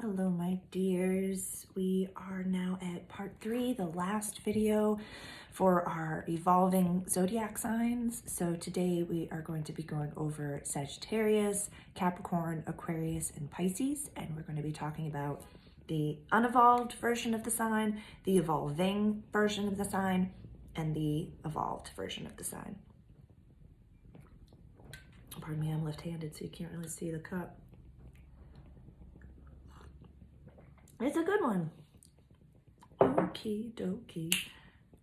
Hello, my dears. We are now at part 3, the last video for our evolving zodiac signs. So today we are going to be going over Sagittarius, Capricorn, Aquarius, and Pisces, and we're going to be talking about the unevolved version of the sign, the evolving version of the sign, and the evolved version of the sign. Pardon me, I'm left-handed, so you can't really see the cup. It's a good one. Okie dokie.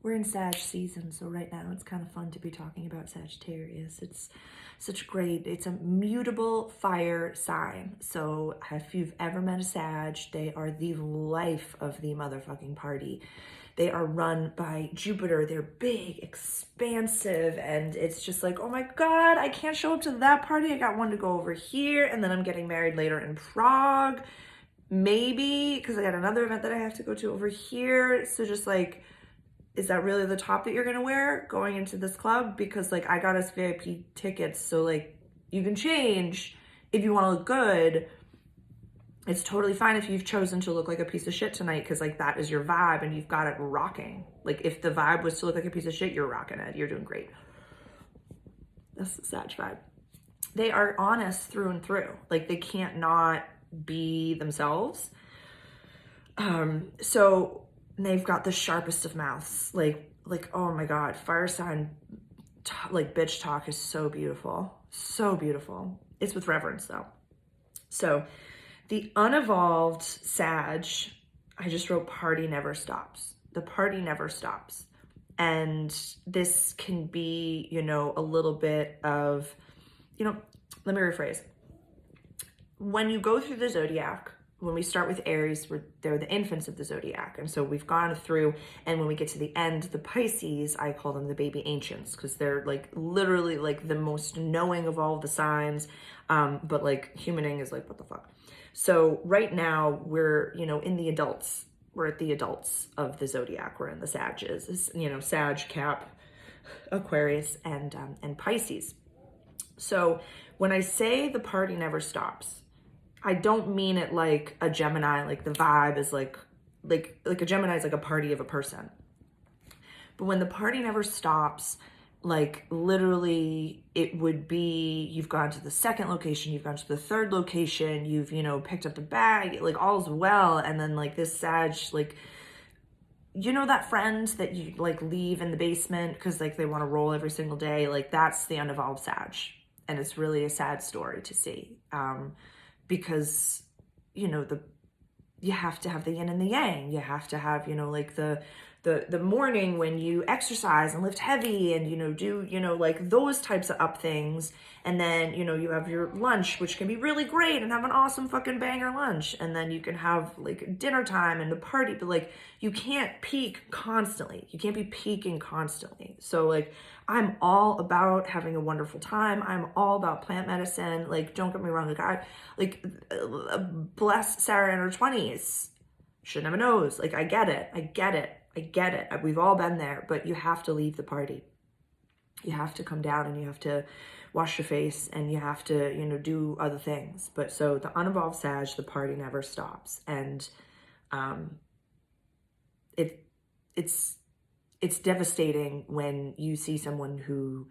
We're in Sag season, so right now it's kind of fun to be talking about Sagittarius. It's such great, it's a mutable fire sign. So if you've ever met a Sag, they are the life of the motherfucking party. They are run by Jupiter. They're big, expansive, and it's just like, oh my God, I can't show up to that party. I got one to go over here, and then I'm getting married later in Prague. Maybe, because I got another event that I have to go to over here. So just like, is that really the top that you're going to wear going into this club? Because like, I got us VIP tickets. So like, you can change if you want to look good. It's totally fine if you've chosen to look like a piece of shit tonight, because like that is your vibe and you've got it rocking. Like if the vibe was to look like a piece of shit, you're rocking it. You're doing great. That's the Sag vibe. They are honest through and through. Like they can't not be themselves. So they've got the sharpest of mouths. Like oh my God, fire sign like bitch talk is so beautiful. So beautiful. It's with reverence though. So the unevolved Sag, I just wrote party never stops. The party never stops. And this can be, you know, a little bit of, you know, let me rephrase. When you go through the zodiac, when we start with Aries, they're the infants of the zodiac. And so we've gone through, and when we get to the end, the Pisces, I call them the baby ancients, because they're like literally like the most knowing of all the signs. But like humaning is like, what the fuck? So right now we're, you know, in the adults. We're at the adults of the zodiac. We're in the Sages, you know, Sag, Cap, Aquarius, and Pisces. So when I say the party never stops, I don't mean it like a Gemini, like the vibe is like a Gemini is like a party of a person. But when the party never stops, like literally it would be, you've gone to the second location, you've gone to the third location, you've, you know, picked up the bag, like all's well. And then like this Sag, like, you know, that friend that you like leave in the basement because like they want to roll every single day, like that's the unevolved Sag. And it's really a sad story to see. Because, you know, you have to have the yin and the yang. You have to have, you know, like the morning when you exercise and lift heavy and, you know, do, you know, like those types of up things. And then, you know, you have your lunch, which can be really great and have an awesome fucking banger lunch. And then you can have like dinner time and a party, but like you can't peak constantly. You can't be peaking constantly. So like, I'm all about having a wonderful time. I'm all about plant medicine. Like, don't get me wrong. Like bless Sarah in her 20s. Shouldn't have a nose. Like, I get it. We've all been there, but you have to leave the party. You have to come down and you have to wash your face and you have to, you know, do other things. But so the unevolved Sag, the party never stops. And it's devastating when you see someone who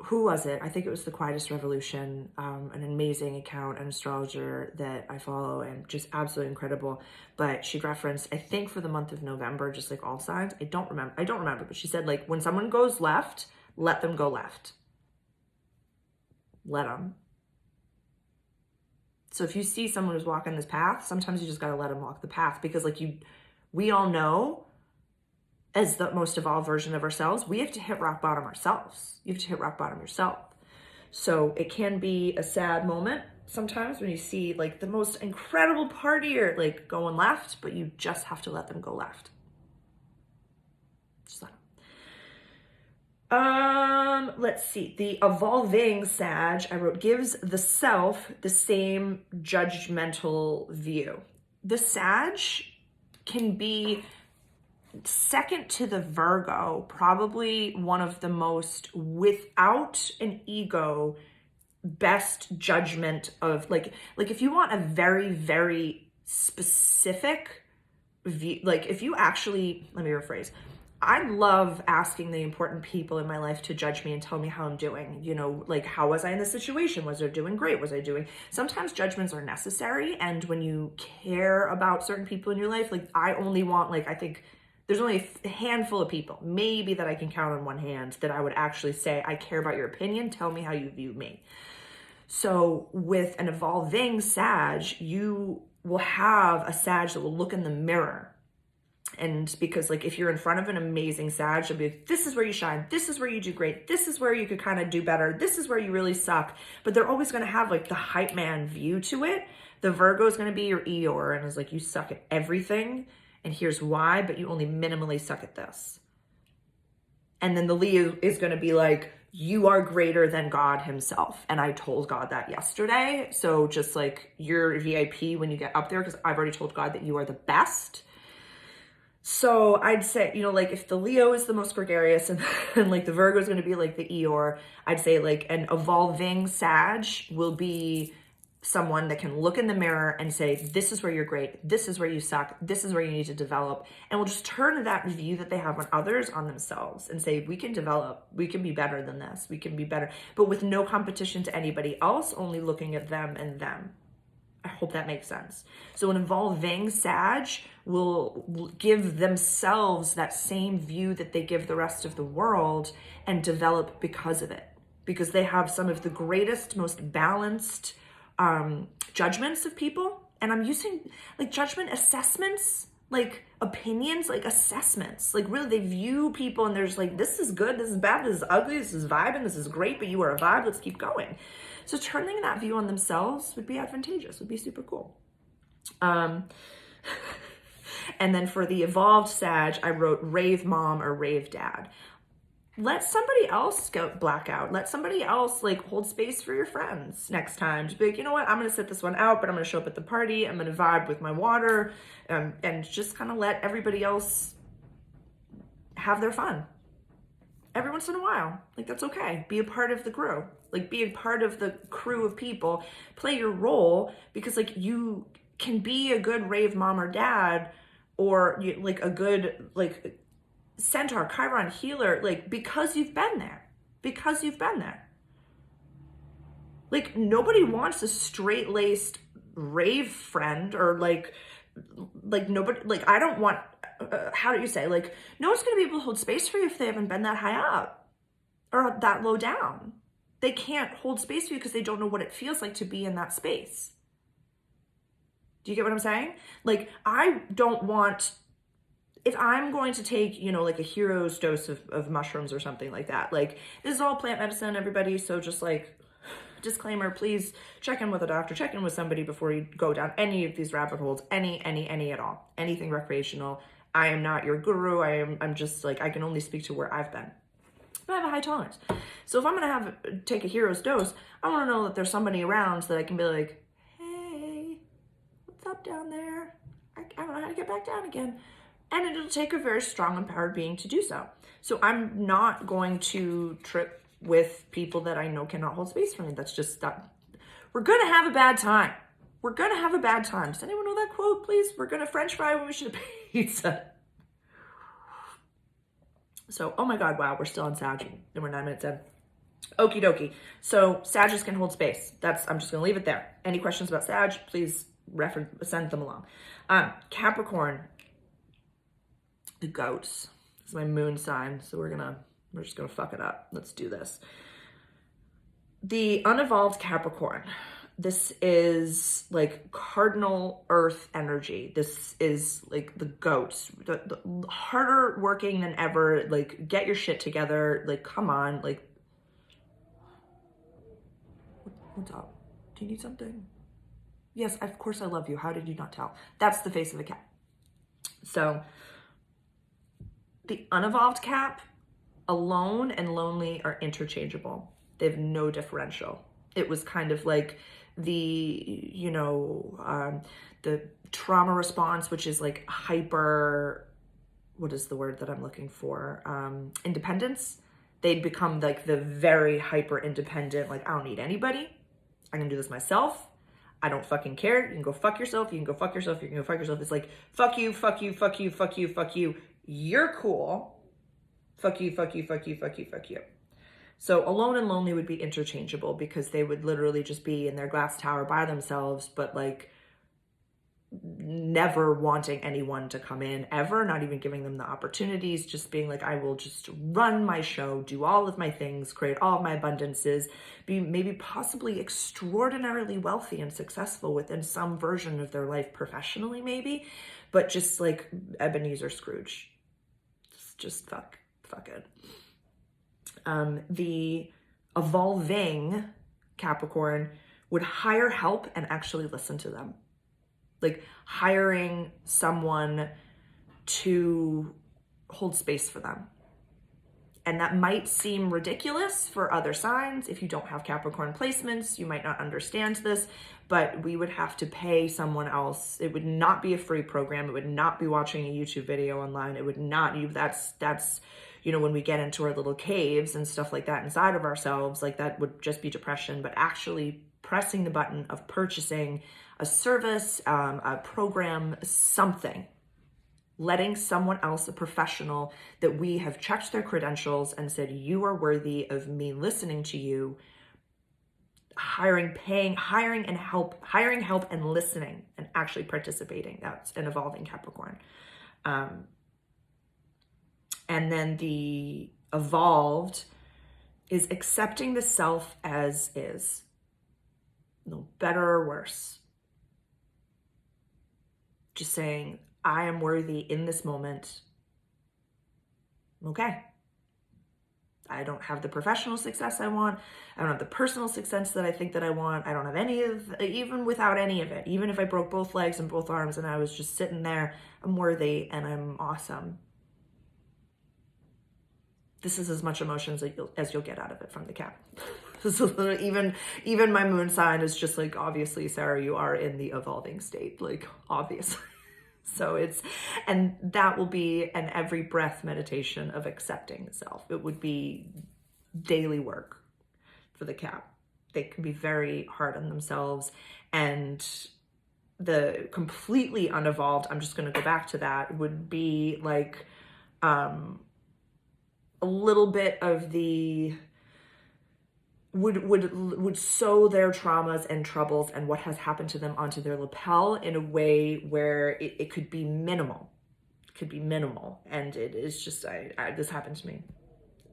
was it? I think it was The Quietest Revolution, an amazing account, an astrologer that I follow and just absolutely incredible. But she referenced, I think for the month of November, just like all signs, I don't remember, but she said like, when someone goes left, let them go left. Let them. So if you see someone who's walking this path, sometimes you just got to let them walk the path, because like we all know, as the most evolved version of ourselves, we have to hit rock bottom ourselves. You have to hit rock bottom yourself. So it can be a sad moment sometimes when you see like the most incredible partier like going left, but you just have to let them go left. Just let them. Let's see. The evolving Sag, I wrote, gives the self the same judgmental view. The Sag can be second to the Virgo, probably one of the most, without an ego, best judgment of like if you want a very, very specific view, like if you actually, let me rephrase, I love asking the important people in my life to judge me and tell me how I'm doing. You know, like, how was I in this situation? Was I doing great? Was I doing? Sometimes judgments are necessary. And when you care about certain people in your life, like, I only want, like, I think there's only a handful of people, maybe that I can count on one hand, that I would actually say, I care about your opinion. Tell me how you view me. So with an evolving Sag, you will have a Sag that will look in the mirror. And because, like, if you're in front of an amazing Sag, you'll be like, this is where you shine. This is where you do great. This is where you could kind of do better. This is where you really suck. But they're always going to have, like, the hype man view to it. The Virgo is going to be your Eeyore and is like, you suck at everything. And here's why, but you only minimally suck at this. And then the Leo is going to be like, you are greater than God himself. And I told God that yesterday. So just like, you're VIP when you get up there, because I've already told God that you are the best. So I'd say, you know, like, if the Leo is the most gregarious and like the Virgo is going to be like the Eeyore, I'd say like an evolving Sag will be someone that can look in the mirror and say, this is where you're great. This is where you suck. This is where you need to develop. And will just turn that view that they have on others on themselves and say, we can develop. We can be better than this. We can be better. But with no competition to anybody else, only looking at them and them. I hope that makes sense. So an evolving Sag will give themselves that same view that they give the rest of the world and develop because of it. Because they have some of the greatest, most balanced judgments of people. And I'm using like judgment assessments, like opinions, like assessments. Like really, they view people and there's like, this is good, this is bad, this is ugly, this is vibing, this is great, but you are a vibe, let's keep going. So turning that view on themselves would be advantageous, would be super cool. And then for the evolved Sag, I wrote rave mom or rave dad. Let somebody else go black out. Let somebody else like hold space for your friends next time. Just be like, you know what? I'm going to sit this one out, but I'm going to show up at the party. I'm going to vibe with my water and just kind of let everybody else have their fun. Every once in a while. Like, that's okay. Be a part of the crew. Like, be a part of the crew of people. Play your role, because like you can be a good rave mom or dad, or like a good like centaur, Chiron healer, like because you've been there. Because you've been there. Like, nobody wants a straight-laced rave friend, or like nobody, like, I don't want, how do you say, like, no one's going to be able to hold space for you if they haven't been that high up or that low down. They can't hold space for you because they don't know what it feels like to be in that space. Do you get what I'm saying? Like, I don't want, if I'm going to take, you know, like a hero's dose of mushrooms or something like that, like, this is all plant medicine, everybody. So just like, disclaimer, please check in with a doctor, check in with somebody before you go down any of these rabbit holes, any at all, anything recreational. I am not your guru. I'm just like, I can only speak to where I've been. But I have a high tolerance. So if I'm going to take a hero's dose, I want to know that there's somebody around so that I can be like, hey, what's up down there? I don't know how to get back down again. And it'll take a very strong, empowered being to do so. So I'm not going to trip with people that I know cannot hold space for me. That's just that. We're going to have a bad time. We're going to have a bad time. Does anyone know that quote, please? We're going to French fry when we should have pizza. So, oh my God, wow, we're still on Sag, and we're 9 minutes in. Okie dokie. So Sagittarius can hold space. I'm just gonna leave it there. Any questions about Sag, please send them along. Capricorn, the goats. This is my moon sign, so we're just gonna fuck it up. Let's do this. The unevolved Capricorn. This is like cardinal earth energy. This is like the goats, the harder working than ever. Like, get your shit together. Like, come on. Like, what's up? Do you need something? Yes, of course I love you. How did you not tell? That's the face of a cat. So the unevolved Cap, alone and lonely are interchangeable. They have no differential. It was kind of like the, you know, the trauma response, which is like hyper, what is the word that I'm looking for? Independence. They'd become like the very hyper independent, like, I don't need anybody. I can do this myself. I don't fucking care. You can go fuck yourself. You can go fuck yourself. You can go fuck yourself. It's like, fuck you, fuck you, fuck you, fuck you, fuck you. You're cool. Fuck you, fuck you, fuck you, fuck you, fuck you. So alone and lonely would be interchangeable because they would literally just be in their glass tower by themselves, but like never wanting anyone to come in ever, not even giving them the opportunities, just being like, I will just run my show, do all of my things, create all of my abundances, be maybe possibly extraordinarily wealthy and successful within some version of their life professionally maybe, but just like Ebenezer Scrooge. Just fuck it. The evolving Capricorn would hire help and actually listen to them. Like hiring someone to hold space for them. And that might seem ridiculous for other signs. If you don't have Capricorn placements, you might not understand this, but we would have to pay someone else. It would not be a free program. It would not be watching a YouTube video online. It would not, that's, you know, when we get into our little caves and stuff like that inside of ourselves, like that would just be depression, but actually pressing the button of purchasing a service, a program, something, letting someone else, a professional that we have checked their credentials and said, you are worthy of me listening to you, hiring help and listening and actually participating. That's an evolving Capricorn. And then the evolved is accepting the self as is, no better or worse. Just saying, I am worthy in this moment. Okay. I don't have the professional success I want. I don't have the personal success that I think that I want. I don't have any of, even without any of it, even if I broke both legs and both arms and I was just sitting there, I'm worthy and I'm awesome. This is as much emotions as you'll get out of it from the Cap. So even my moon sign is just like, obviously, Sarah, you are in the evolving state, like obviously. So and that will be an every breath meditation of accepting the self. It would be daily work for the Cap. They can be very hard on themselves, and the completely unevolved, I'm just going to go back to that, would be like a little bit of the would sew their traumas and troubles and what has happened to them onto their lapel in a way where it could be minimal. It could be minimal. And it is just, this happened to me.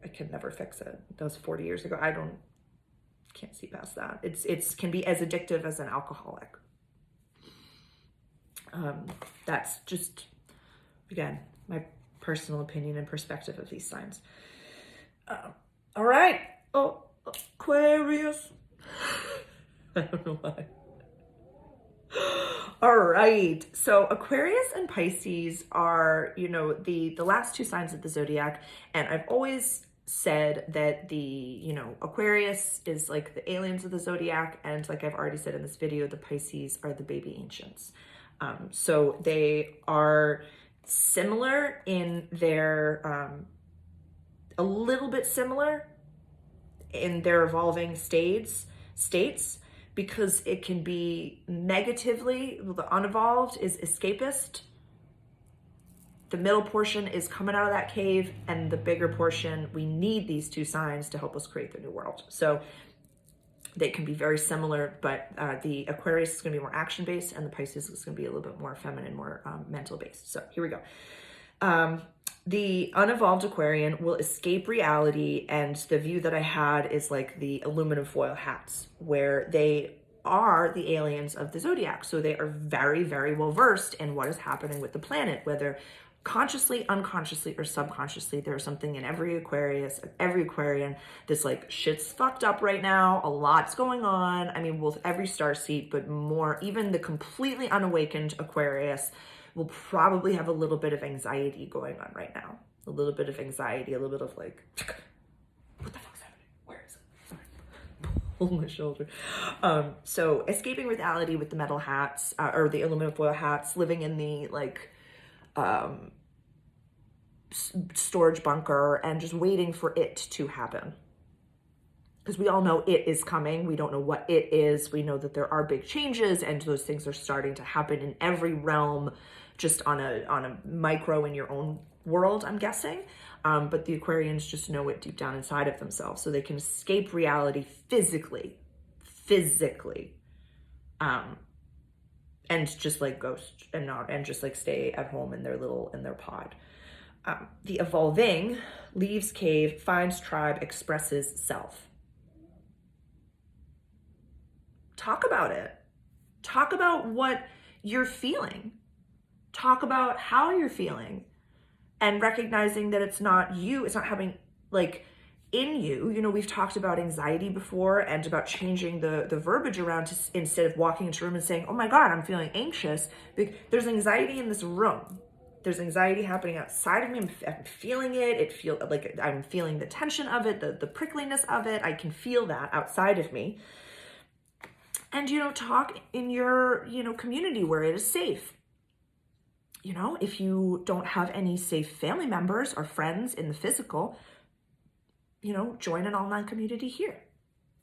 I could never fix it. That was 40 years ago. Can't see past that. It can be as addictive as an alcoholic. That's just, again, my personal opinion and perspective of these signs. All right. Oh, Aquarius. I don't know why. All right. So Aquarius and Pisces are, the last two signs of the zodiac. And I've always said that the, Aquarius is like the aliens of the zodiac. And like I've already said in this video, the Pisces are the baby ancients. So they are similar in their, a little bit similar in their evolving states, because it can be negatively, the unevolved is escapist. The middle portion is coming out of that cave, and the bigger portion, we need these two signs to help us create the new world. So they can be very similar, but the Aquarius is going to be more action-based, and the Pisces is going to be a little bit more feminine, more mental-based. So here we go. The unevolved Aquarian will escape reality, and the view that I had is like the aluminum foil hats, where they are the aliens of the zodiac. So they are very, very well versed in what is happening with the planet, whether consciously, unconsciously, or subconsciously. There's something in every Aquarian that's like, shit's fucked up right now, a lot's going on. I mean, with every star seat, but more, even the completely unawakened Aquarius will probably have a little bit of anxiety going on right now. A little bit of anxiety, a little bit of like, what the fuck's happening? Where is it? Sorry. Pull my shoulder. So escaping reality with the metal hats, or the aluminum foil hats, living in the like, storage bunker and just waiting for it to happen. Because we all know it is coming. We don't know what it is. We know that there are big changes, and those things are starting to happen in every realm, just on a micro in your own world, I'm guessing. But the Aquarians just know it deep down inside of themselves, so they can escape reality physically, and just like ghost and just like stay at home in their pod. The evolving leaves cave, finds tribe, expresses self. Talk about it. Talk about what you're feeling. Talk about how you're feeling, and recognizing that it's not you, it's not having like in you. You know, we've talked about anxiety before and about changing the verbiage around to, instead of walking into a room and saying, oh my God, I'm feeling anxious. There's anxiety in this room. There's anxiety happening outside of me. I'm feeling it. I'm feeling the tension of it, the prickliness of it. I can feel that outside of me. And, you know, talk in your, you know, community where it is safe. You know, if you don't have any safe family members or friends in the physical, you know, join an online community here.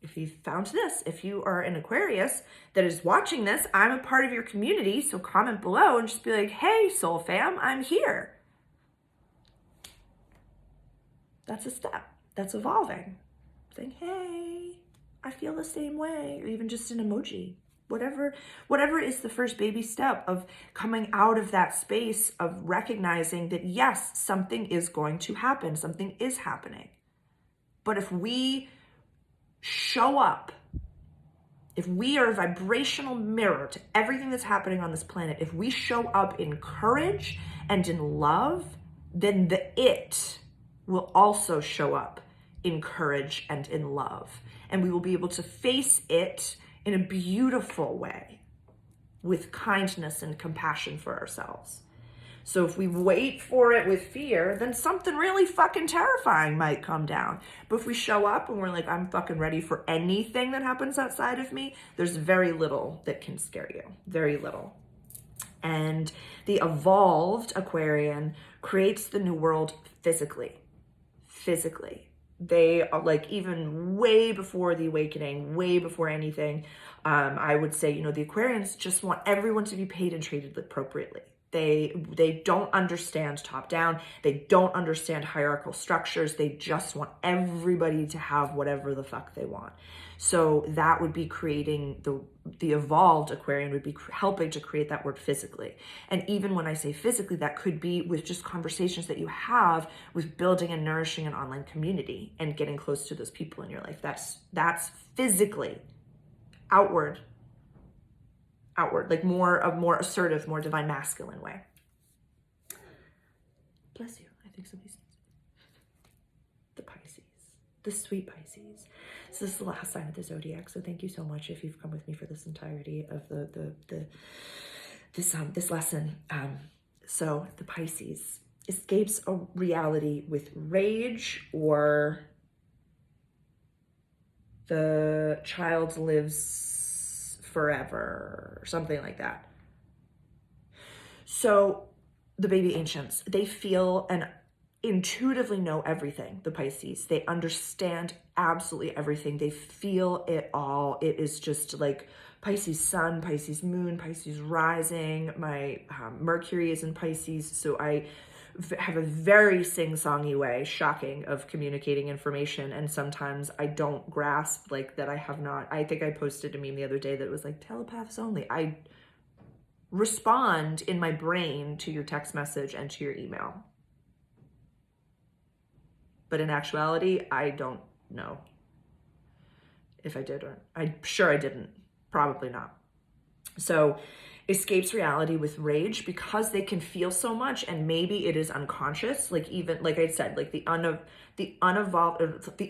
If you found this, if you are an Aquarius that is watching this, I'm a part of your community. So comment below and just be like, hey, soul fam, I'm here. That's a step. That's evolving. Saying, hey, I feel the same way, or even just an emoji. Whatever is the first baby step of coming out of that space of recognizing that, yes, something is going to happen. Something is happening. But if we show up, if we are a vibrational mirror to everything that's happening on this planet, if we show up in courage and in love, then the it will also show up in courage and in love. And we will be able to face it in a beautiful way with kindness and compassion for ourselves. So if we wait for it with fear, then something really fucking terrifying might come down. But if we show up and we're like, I'm fucking ready for anything that happens outside of me, there's very little that can scare you. Very little. And the evolved Aquarian creates the new world physically. They are like, even way before the awakening, way before anything, I would say, you know, the Aquarians just want everyone to be paid and treated appropriately. They don't understand top down. They don't understand hierarchical structures. They just want everybody to have whatever the fuck they want. So that would be creating the evolved Aquarian would be helping to create that word physically. And even when I say physically, that could be with just conversations that you have with building and nourishing an online community and getting close to those people in your life. That's physically outward, like more assertive, more divine masculine way. Bless you. I think somebody's the Pisces, the sweet Pisces. So this is the last sign of the zodiac. So thank you so much if you've come with me for this entirety of this lesson. So the Pisces escapes a reality with rage, or the child lives forever, or something like that. So the baby ancients, they feel and intuitively know everything. The Pisces, they understand absolutely everything. They feel it all. It is just like Pisces sun, Pisces moon, Pisces rising. My Mercury is in Pisces, so I have a very sing-songy way, shocking, of communicating information, and sometimes I don't grasp like that. I think I posted a meme the other day that was like, telepaths only. I respond in my brain to your text message and to your email, but in actuality, I don't know if I did, or I'm sure I didn't, probably not. So escapes reality with rage because they can feel so much, and maybe it is unconscious. Like, even like I said, like the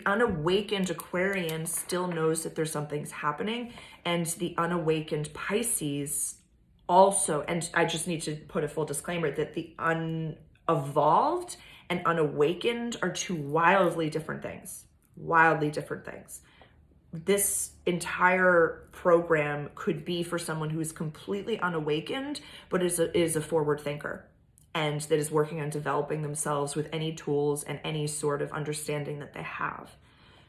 unawakened Aquarian still knows that there's something's happening, and the unawakened Pisces also, and I just need to put a full disclaimer that the unevolved and unawakened are two wildly different things. This entire program could be for someone who is completely unawakened, but is a forward thinker. and that is working on developing themselves with any tools and any sort of understanding that they have.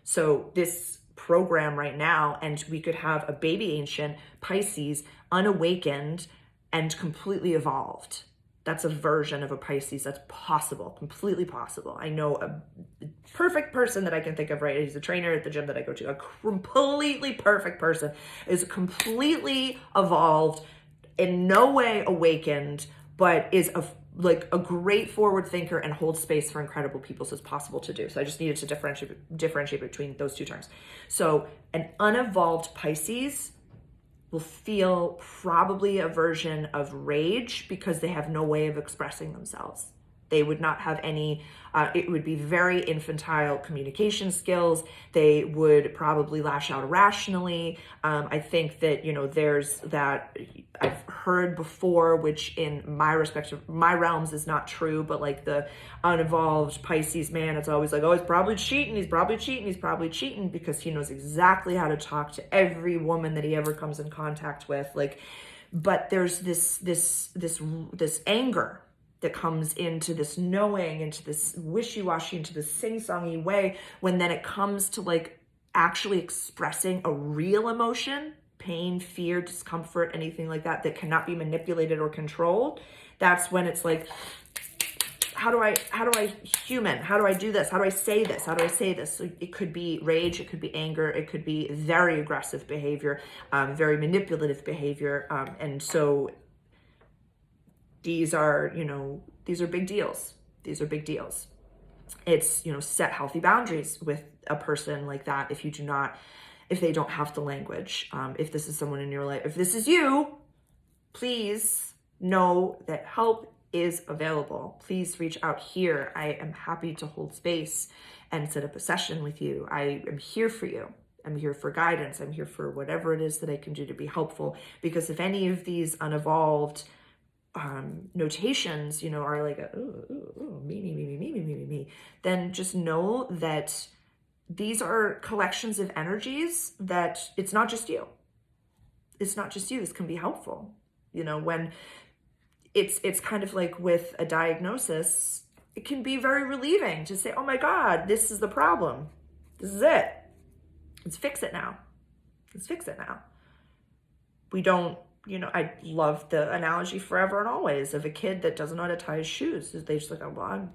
So this program right now, and we could have a baby ancient Pisces, unawakened and completely evolved. That's a version of a Pisces that's possible, completely possible. I know a perfect person that I can think of, right? He's a trainer at the gym that I go to. A completely perfect person is completely evolved, in no way awakened, but is a great forward thinker and holds space for incredible people. So it's possible to do. So I just needed to differentiate between those two terms. So an unevolved Pisces will feel probably a version of rage because they have no way of expressing themselves. They would not have any, it would be very infantile communication skills. They would probably lash out irrationally. I think that, there's that I've heard before, which in my realms is not true, but like the unevolved Pisces man, it's always like, oh, he's probably cheating, because he knows exactly how to talk to every woman that he ever comes in contact with. But there's this anger that comes into this knowing, into this wishy-washy, into this sing-songy way, when then it comes to actually expressing a real emotion, pain, fear, discomfort, anything like that, that cannot be manipulated or controlled. That's when it's like, how do I do this? How do I say this? So it could be rage, it could be anger, it could be very aggressive behavior, very manipulative behavior. And so these are big deals. These are big deals. It's, set healthy boundaries with a person like that if they don't have the language. If this is someone in your life, if this is you, please know that help is available. Please reach out here. I am happy to hold space and set up a session with you. I am here for you. I'm here for guidance. I'm here for whatever it is that I can do to be helpful. Because if any of these unevolved notations, are like, me, then just know that these are collections of energies, that it's not just you. It's not just you. This can be helpful. When it's kind of like with a diagnosis, it can be very relieving to say, oh my God, this is the problem. This is it. Let's fix it now. We don't, I love the analogy forever and always of a kid that doesn't know how to tie his shoes. They just like, oh, well,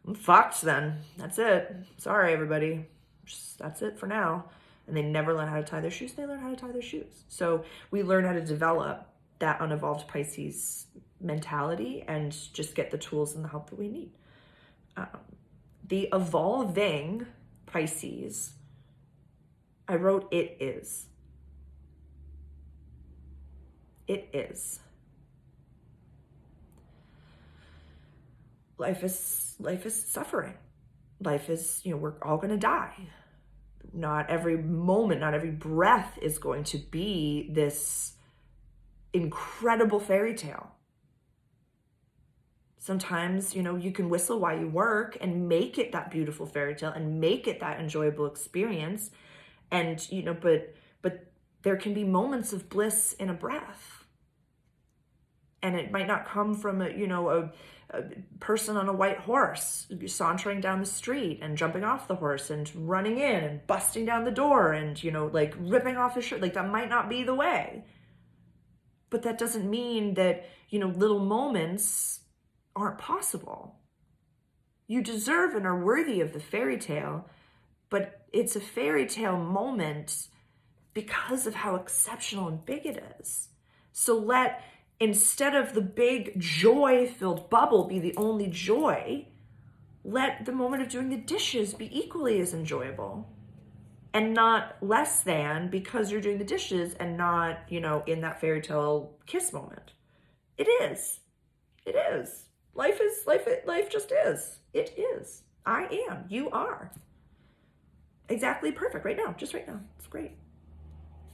I'm fucked then. That's it. Sorry, everybody. That's it for now. And they never learn how to tie their shoes. They learn how to tie their shoes. So we learn how to develop that unevolved Pisces mentality and just get the tools and the help that we need. The evolving Pisces, I wrote, it is. It is. Life is suffering. Life is, we're all going to die. Not every moment, not every breath is going to be this incredible fairy tale. Sometimes, you can whistle while you work and make it that beautiful fairy tale and make it that enjoyable experience. And, but there can be moments of bliss in a breath. And it might not come from a person on a white horse sauntering down the street and jumping off the horse and running in and busting down the door and, ripping off his shirt. That might not be the way. But that doesn't mean that, little moments aren't possible. You deserve and are worthy of the fairy tale, but it's a fairy tale moment because of how exceptional and big it is. So instead of the big joy-filled bubble be the only joy, let the moment of doing the dishes be equally as enjoyable and not less than because you're doing the dishes and not, in that fairy tale kiss moment. It is. Life just is. It is. I am. You are. Exactly perfect right now. Just right now. It's great.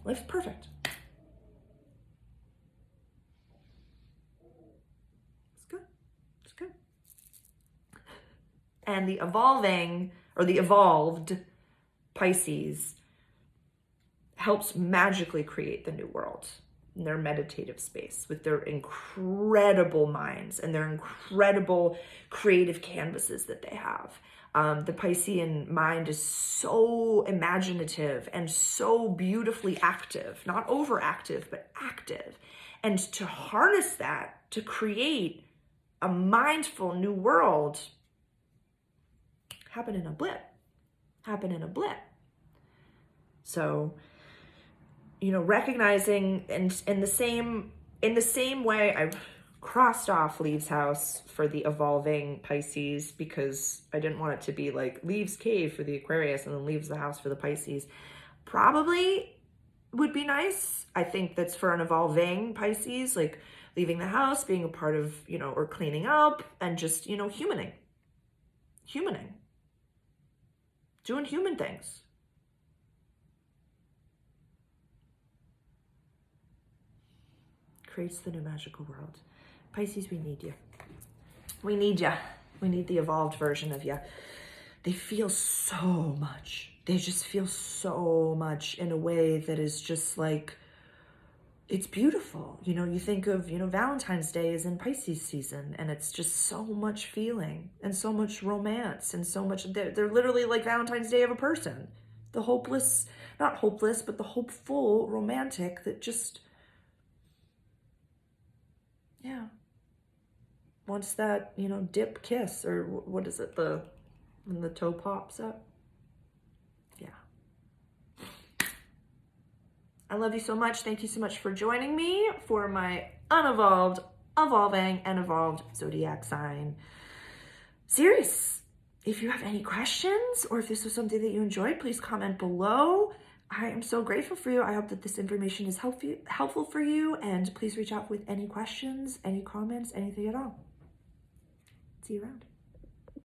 Life's perfect. It's good. And the evolved Pisces helps magically create the new world. in their meditative space with their incredible minds and their incredible creative canvases that they have. The Piscean mind is so imaginative and so beautifully active, not overactive, but active. And to harness that, to create a mindful new world, happen in a blip. So, recognizing, and in the same way, I've crossed off Leaves house for the evolving Pisces because I didn't want it to be like Leaves cave for the Aquarius and then Leaves the house for the Pisces. Probably would be nice. I think that's for an evolving Pisces, like leaving the house, being a part of, or cleaning up and just, humaning, doing human things. Creates the new magical world. Pisces, we need you. We need you. We need the evolved version of you. They feel so much. They just feel so much in a way that is just like, it's beautiful. You think of, Valentine's Day is in Pisces season, and it's just so much feeling and so much romance and so much, they're literally like Valentine's Day of a person. The hopeless, not hopeless, but the hopeful romantic that just, yeah, wants that, dip kiss, or what is it, when the toe pops up? Yeah. I love you so much. Thank you so much for joining me for my unevolved, evolving, and evolved zodiac sign series. If you have any questions, or if this was something that you enjoyed, please comment below. I am so grateful for you. I hope that this information is helpful for you, and please reach out with any questions, any comments, anything at all. See you around.